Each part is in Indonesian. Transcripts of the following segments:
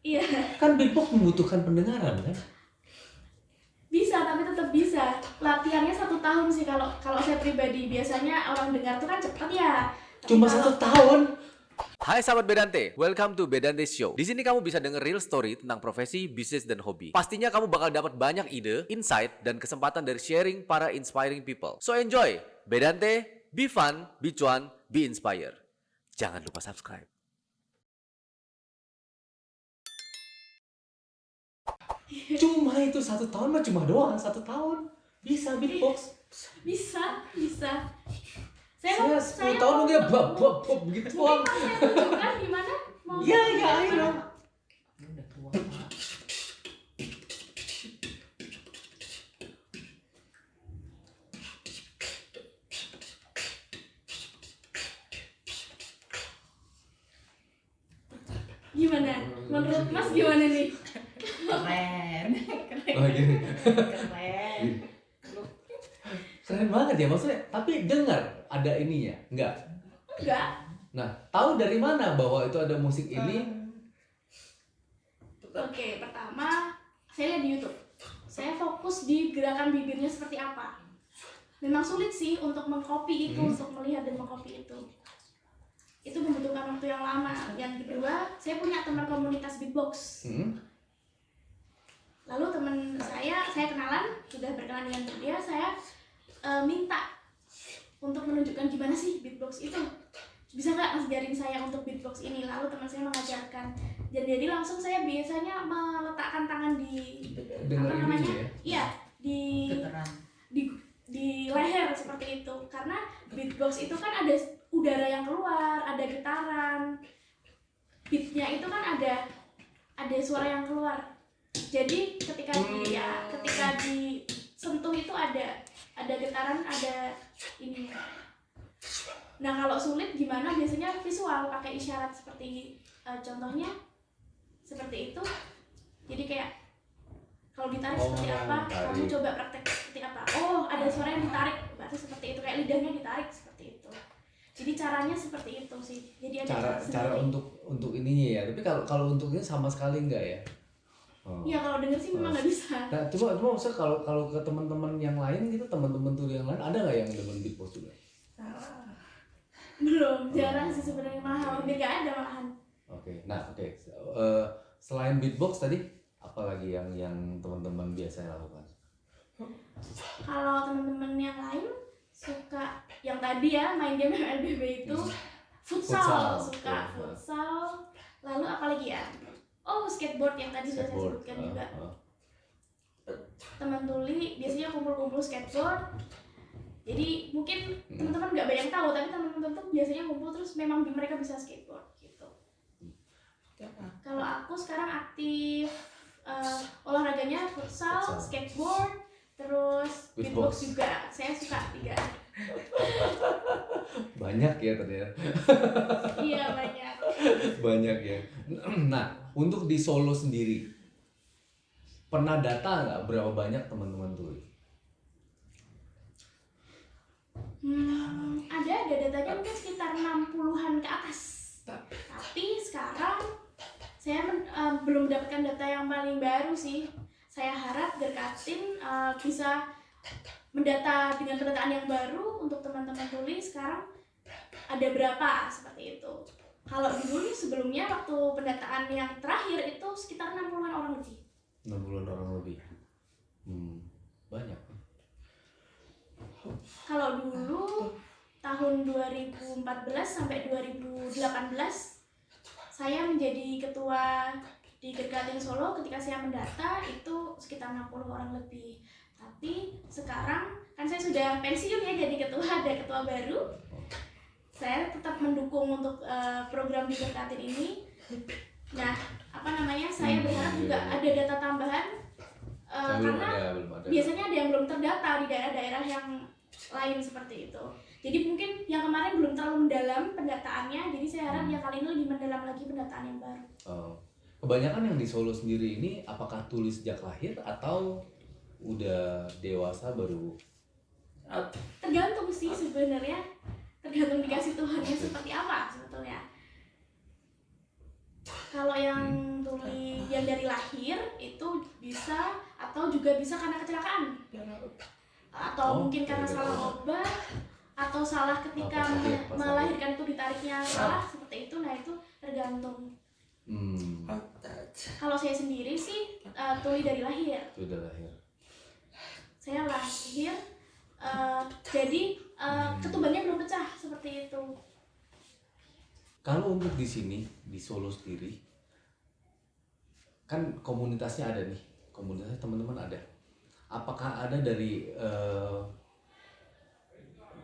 Iya. Kan beatbox membutuhkan pendengaran kan? Bisa, tapi tetap bisa. Latihannya 1 tahun sih kalau saya pribadi. Biasanya orang dengar tuh kan cepet ya. Tapi Cuma kalau 1 tahun. Hai sahabat Bedante, welcome to Bedante Show. Di sini kamu bisa denger real story tentang profesi, bisnis, dan hobi. Pastinya kamu bakal dapat banyak ide, insight, dan kesempatan dari sharing para inspiring people. So enjoy, Bedante, be fun, be cuan, be inspired. Jangan lupa subscribe. Cuma itu 1 tahun mah cuma doang 1 tahun. Bisa beatbox. bisa. Saya 10 tahun udah bab begitu doang. Mungkin mau saya tunjukkan gimana? Mau Iya, saya ayo tunjukkan? dong. Udah tua, Pak. Gimana? Menurut Mas gimana nih? Keren. Oh gini. Keren. Keren banget ya maksudnya. Tapi dengar ada ininya, enggak? Enggak. Nah, tahu dari mana bahwa itu ada musik ini? Oke, pertama saya lihat di YouTube. Saya fokus di gerakan bibirnya seperti apa. Memang sulit sih untuk mengcopy itu, untuk melihat dan mengcopy itu. Itu membutuhkan waktu yang lama. Yang kedua, saya punya teman komunitas beatbox. Lalu teman saya kenalan, sudah berkenalan dengan dia, saya minta untuk menunjukkan gimana sih beatbox itu. Bisa nggak ngajarin saya untuk beatbox ini? Lalu teman saya mengajarkan. Dan jadi langsung saya biasanya meletakkan tangan di Dengar apa ini namanya? ya? Iya, Keteran. di leher seperti itu. Karena beatbox itu kan ada udara yang keluar, ada getaran. Beatnya itu kan ada suara yang keluar. Jadi ketika disentuh itu ada getaran, ada ini. Nah, kalau sulit gimana? Biasanya visual, pakai isyarat seperti contohnya seperti itu. Jadi kayak kalau ditarik seperti apa, kamu coba praktek seperti apa. Oh, ada suara yang ditarik, berarti seperti itu, kayak lidahnya ditarik seperti itu. Jadi caranya seperti itu sih. Jadi ada Cara untuk ininya ya. Tapi kalau untuk ini sama sekali enggak ya? Iya, kalau denger sih memang nggak bisa. Nah, cuma maksudnya kalau ke teman-teman yang lain gitu, teman-teman tuh yang lain ada nggak yang demen beatbox juga? Belum, jarang sih sebenarnya, malah hampir nggak ada malahan. Oke. Selain beatbox tadi, apalagi yang teman-teman biasanya lakukan? Kalau teman-teman yang lain suka yang tadi ya, main game MLBB itu, futsal. Suka futsal. Lalu apalagi ya? Oh, skateboard yang tadi sudah saya sebutkan juga. Teman tuli biasanya kumpul-kumpul skateboard. Jadi mungkin teman-teman nggak banyak tahu, tapi teman-teman tuh biasanya kumpul terus memang mereka bisa skateboard gitu. Kalau aku sekarang aktif olahraganya futsal, skateboard, terus beatbox juga. Saya suka 3. Banyak ya ternyata. Iya, banyak. Banyak ya. Nah, untuk di Solo sendiri, pernah data nggak berapa banyak teman-teman tuli? Ada datanya mungkin sekitar 60-an ke atas. Tapi sekarang saya belum mendapatkan data yang paling baru sih. Saya harap Gerkatin bisa mendata dengan pendataan yang baru untuk teman-teman tuli sekarang ada berapa seperti itu. Kalau dulu sebelumnya waktu pendataan yang terakhir itu sekitar 60-an orang lebih. 60-an orang lebih. Banyak. Kalau dulu tahun 2014 sampai 2018 saya menjadi ketua di Gerkatin Solo. Ketika saya mendata itu sekitar 60 orang lebih. Tapi sekarang kan saya sudah pensiun ya, jadi ketua, ada ketua baru. Saya tetap mendukung untuk program di Gerkatin ini. Nah, saya berharap juga ada data tambahan karena belum ada. biasanya ada yang belum terdata di daerah-daerah yang lain seperti itu. Jadi mungkin yang kemarin belum terlalu mendalam pendataannya, jadi saya harap yang kali ini lebih mendalam lagi pendataan yang baru. Kebanyakan yang di Solo sendiri ini apakah tulis sejak lahir atau udah dewasa baru? Tergantung sih sebenarnya, tergantung dikasih Tuhannya seperti apa sebetulnya. Kalau yang tuli dari lahir itu bisa, atau juga bisa karena kecelakaan, atau Oh, mungkin karena gara-gara salah obat. obat, atau salah ketika Apa sakit, pas melahirkan itu ditariknya salah seperti itu. Nah itu tergantung. Kalau saya sendiri sih tuli dari lahir. Sudah lahir. Saya lahir jadi ketubannya belum pecah seperti itu. Kalau untuk di sini di Solo sendiri, kan komunitasnya ada nih, komunitasnya teman-teman ada. Apakah ada dari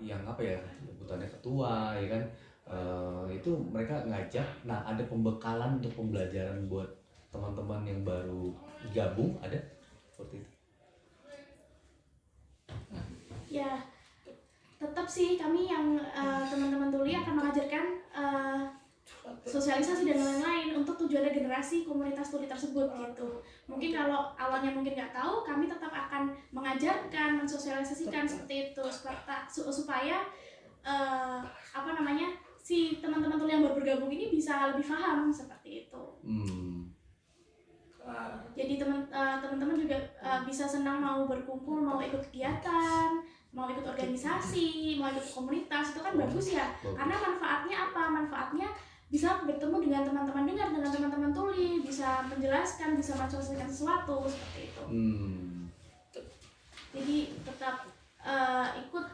yang apa ya, sebutannya ketua ya kan, itu mereka ngajak, nah ada pembekalan untuk pembelajaran buat teman-teman yang baru gabung, ada seperti itu? Ya, tetap sih kami yang teman-teman tuli akan mengajarkan sosialisasi dan lain-lain untuk tujuan regenerasi komunitas tuli tersebut gitu. Mungkin kalau awalnya mungkin nggak tahu, kami tetap akan mengajarkan, mensosialisasikan seperti itu supaya si teman-teman tuli yang baru bergabung ini bisa lebih paham seperti itu. Jadi teman-teman juga bisa senang mau berkumpul, mau ikut kegiatan, mau ikut organisasi, mau ikut komunitas, itu kan bagus ya. Karena manfaatnya apa? Manfaatnya bisa bertemu dengan teman-teman dengar, dengan teman-teman tuli, bisa menjelaskan, bisa mensosialisasikan sesuatu seperti itu. Jadi tetap ikut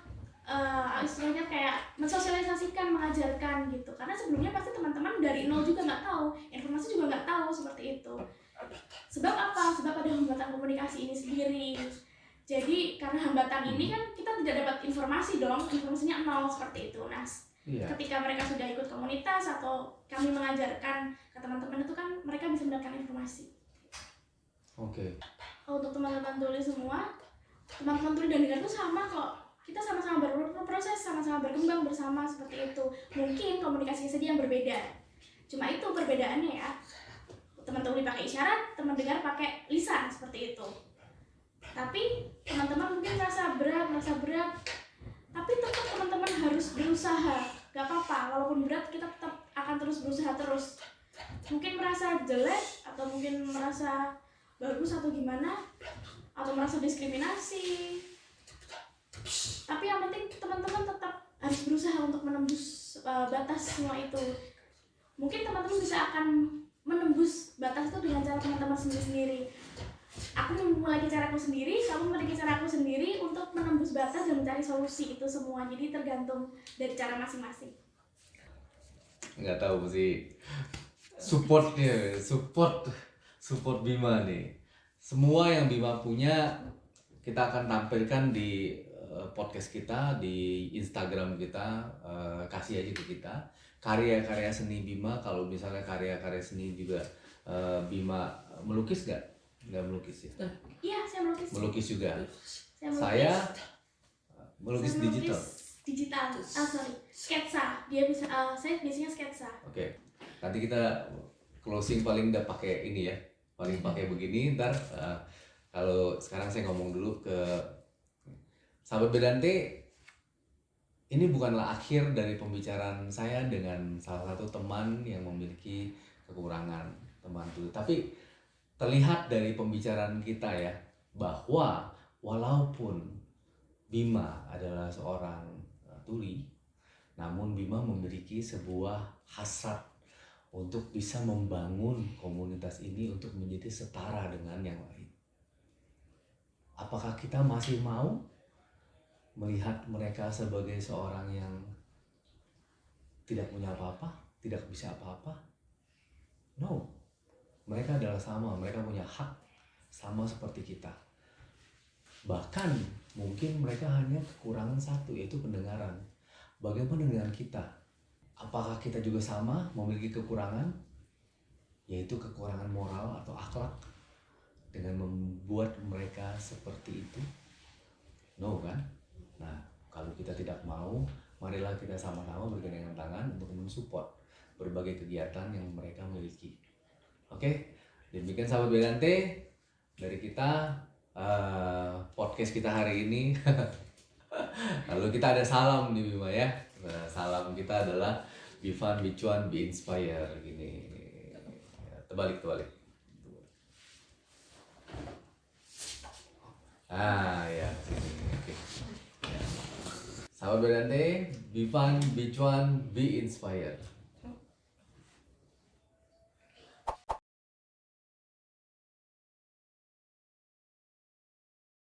istilahnya kayak mensosialisasikan, mengajarkan gitu. Karena sebelumnya pasti teman-teman dari nol juga nggak tahu, informasi juga nggak tahu seperti itu. Sebab apa? Sebab ada hambatan komunikasi ini sendiri. Jadi karena hambatan ini kan kita tidak dapat informasi dong, informasinya nol seperti itu. Nah, ketika mereka sudah ikut komunitas atau kami mengajarkan ke teman-teman itu kan mereka bisa mendapatkan informasi. Oke. Untuk teman-teman tuli semua, teman-teman tuli dan dengar itu sama kok. Kita sama-sama berproses, sama-sama berkembang bersama seperti itu. Mungkin komunikasinya saja yang berbeda. Cuma itu perbedaannya ya. Teman tuli pakai isyarat, teman dengar pakai lisan seperti itu. Tapi teman-teman mungkin merasa berat, tapi tetap teman-teman harus berusaha. Gak apa-apa, walaupun berat kita tetap akan terus berusaha terus. Mungkin merasa jelek atau mungkin merasa bagus atau gimana, atau merasa diskriminasi. Tapi yang penting teman-teman tetap harus berusaha untuk menembus batas semua itu. Mungkin teman-teman bisa akan menembus batas itu dengan cara teman-teman sendiri-sendiri. Aku memiliki caraku sendiri, kamu memiliki caraku sendiri untuk menembus batas dan mencari solusi itu semua. Jadi tergantung dari cara masing-masing. Nggak tahu sih, support Bima nih. Semua yang Bima punya kita akan tampilkan di podcast kita, di Instagram kita, kasih aja ke kita karya-karya seni Bima. Kalau misalnya karya-karya seni juga Bima melukis nggak melukis ya? Iya, saya melukis. Melukis juga. Saya melukis saya digital. Digital. Sketsa. Saya biasanya sketsa. Oke. Nanti kita closing paling nggak pakai ini ya, paling pakai begini. Ntar kalau sekarang saya ngomong dulu ke sahabat Bedante. Ini bukanlah akhir dari pembicaraan saya dengan salah satu teman yang memiliki kekurangan teman tuli. Tapi terlihat dari pembicaraan kita ya, bahwa walaupun Bima adalah seorang tuli, namun Bima memiliki sebuah hasrat untuk bisa membangun komunitas ini untuk menjadi setara dengan yang lain. Apakah kita masih mau melihat mereka sebagai seorang yang tidak punya apa-apa, tidak bisa apa-apa? No. Mereka adalah sama, mereka punya hak sama seperti kita. Bahkan mungkin mereka hanya kekurangan satu, yaitu pendengaran. Bagaimana dengan kita? Apakah kita juga sama memiliki kekurangan, yaitu kekurangan moral atau akhlak, dengan membuat mereka seperti itu? No kan? Nah, kalau kita tidak mau, marilah kita sama-sama bergandengan tangan untuk mensupport berbagai kegiatan yang mereka miliki. Oke, demikian sahabat Bedante dari kita, podcast kita hari ini. Lalu kita ada salam nih Bima ya. Nah, salam kita adalah be fun, be cuan, be inspire gini. Terbalik. Ya, sini. Oke. Sahabat Bedante, be fun, be cuan, be inspired.